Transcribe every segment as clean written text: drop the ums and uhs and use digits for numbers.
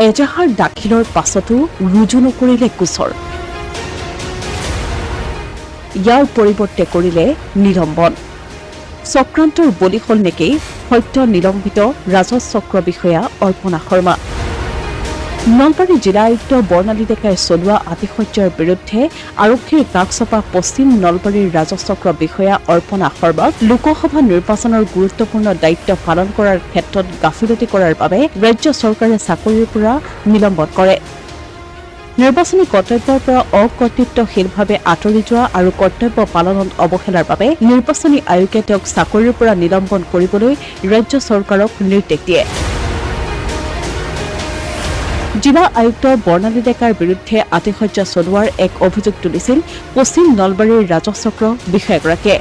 এজাহাৰ দাখিলৰ পাছতো ৰুজু নকৰিলে গোচৰ। ইয়াৰ পৰিৱৰ্তে কৰিলে নিলম্বন। চক্ৰান্তৰ বলি হ'ল নেকি সত্য নিলম্বিত ৰাজচক্ৰ বিষয়া অৰ্পণা শৰ্মা। নলবাৰী জিলা আয়ুক্ত বৰ্ণালী ডেকাই চলোৱা আতিশয্যৰ বিৰুদ্ধে আৰক্ষীৰ কাষচপা পশ্চিম নলবাৰীৰ ৰাজচক্ৰ বিষয়া অৰ্পণা শৰ্মাক লোকসভা নিৰ্বাচনৰ গুৰুত্বপূৰ্ণ দায়িত্ব পালন কৰাৰ ক্ষেত্ৰত গাফিলতি কৰাৰ বাবে ৰাজ্য চৰকাৰে চাকৰিৰ পৰা নিলম্বন কৰে। নিৰ্বাচনী কৰ্তব্যৰ পৰা অকৰ্তৃত্বশীলভাৱে আঁতৰি যোৱা আৰু কৰ্তব্য পালনত অৱহেলাৰ বাবে নিৰ্বাচনী আয়োগে তেওঁক চাকৰিৰ পৰা নিলম্বন কৰিবলৈ ৰাজ্য চৰকাৰক নিৰ্দেশ দিয়ে। জিলা আয়ুক্ত বৰ্ণালী ডেকাৰ বিৰুদ্ধে আতিশয্য চলোৱাৰ এক অভিযোগ তুলিছিল পশ্চিম নলবাৰীৰ ৰাজচক্ৰ বিষয়াগৰাকীয়ে।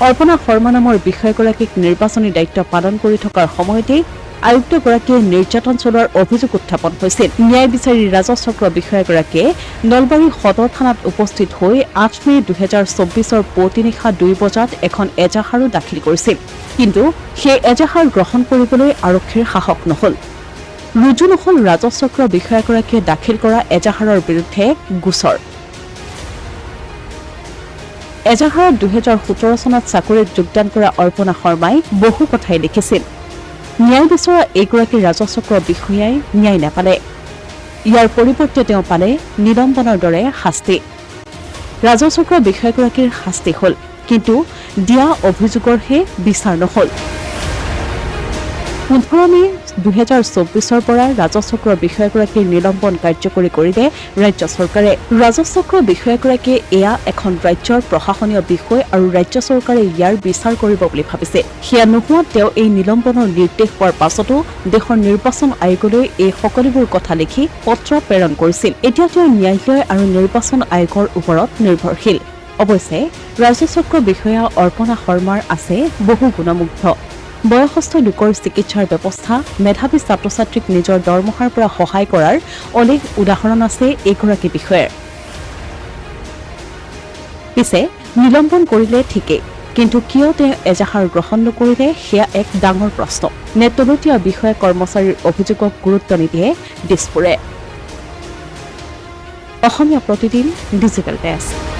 অৰ্পণা শৰ্মা নামৰ বিষয়াগৰাকীক নিৰ্বাচনী দায়িত্ব পালন কৰি থকাৰ সময়তেই আয়ুক্তগৰাকীয়ে নিৰ্যাতন চলোৱাৰ অভিযোগ উত্থাপন হৈছিল। ন্যায় বিচাৰি ৰাজচক্ৰ বিষয়াগৰাকীয়ে নলবাৰী সদৰ থানাত উপস্থিত হৈ ৮ মে ২০২৪ পুৱতি নিশা ২ বজাত এখন এজাহাৰো দাখিল কৰিছিল। কিন্তু সেই এজাহাৰ গ্ৰহণ কৰিবলৈ আৰক্ষীৰ সাহস নহল। ৰুজু নহল ৰাজচক্ৰ বিষয়াগৰাকীয়ে দাখিল কৰা এজাহাৰৰ বিৰুদ্ধে গোচৰ। এজাহাৰত ২০১৭ চনত চাকৰিত যোগদান কৰা অৰ্পণা শৰ্মাই বহু কথাই লিখিছিল। ন্যায় বিচৰা এইগৰাকী ৰাজচক্ৰ বিষয়াই ন্যায় নাপালে। ইয়াৰ পৰিৱৰ্তে তেওঁ পালে নিলম্বনৰ দৰে শাস্তি। ৰাজচক্ৰ বিষয়াগৰাকীৰ শাস্তি হ'ল, কিন্তু দিয়া অভিযোগৰহে বিচাৰ নহল। ১৫ মে ২০২৪ পৰা ৰাজচক্ৰ বিষয়াগৰাকীৰ নিলম্বন কাৰ্যকৰী কৰিলে ৰাজ্য চৰকাৰে। ৰাজচক্ৰ বিষয়াগৰাকীয়ে এয়া এখন ৰাজ্যৰ প্ৰশাসনীয় বিষয় আৰু ৰাজ্য চৰকাৰে ইয়াৰ বিচাৰ কৰিব বুলি ভাবিছে। সেয়া নোহোৱাত তেওঁ এই নিলম্বনৰ নিৰ্দেশ পোৱাৰ পাছতো দেশৰ নিৰ্বাচন আয়োগলৈ এই সকলোবোৰ কথা লিখি পত্ৰ প্ৰেৰণ কৰিছিল। এতিয়া তেওঁ ন্যায়ালয় আৰু নিৰ্বাচন আয়োগৰ ওপৰত নিৰ্ভৰশীল। অৱশ্যে ৰাজচক্ৰ বিষয়া অৰ্পণা শৰ্মাৰ আছে বহু গুণমুগ্ধ। বয়সস্থ লোকৰ চিকিৎসাৰ ব্যৱস্থা, মেধাৱী ছাত্ৰ ছাত্ৰীক নিজৰ দৰমহাৰ পৰা সহায় কৰাৰ অলেখ উদাহৰণ আছে এইগৰাকী বিষয়াৰ। পিছে নিলম্বন কৰিলে ঠিকেই, কিন্তু কিয় তেওঁ এজাহাৰ গ্ৰহণ নকৰিলে সেয়া এক ডাঙৰ প্ৰশ্ন। নে তলতীয়া বিষয়া কৰ্মচাৰীৰ অভিযোগক গুৰুত্ব নিদিয়ে দিছপুৰে। Asomiya Pratidin digital desk.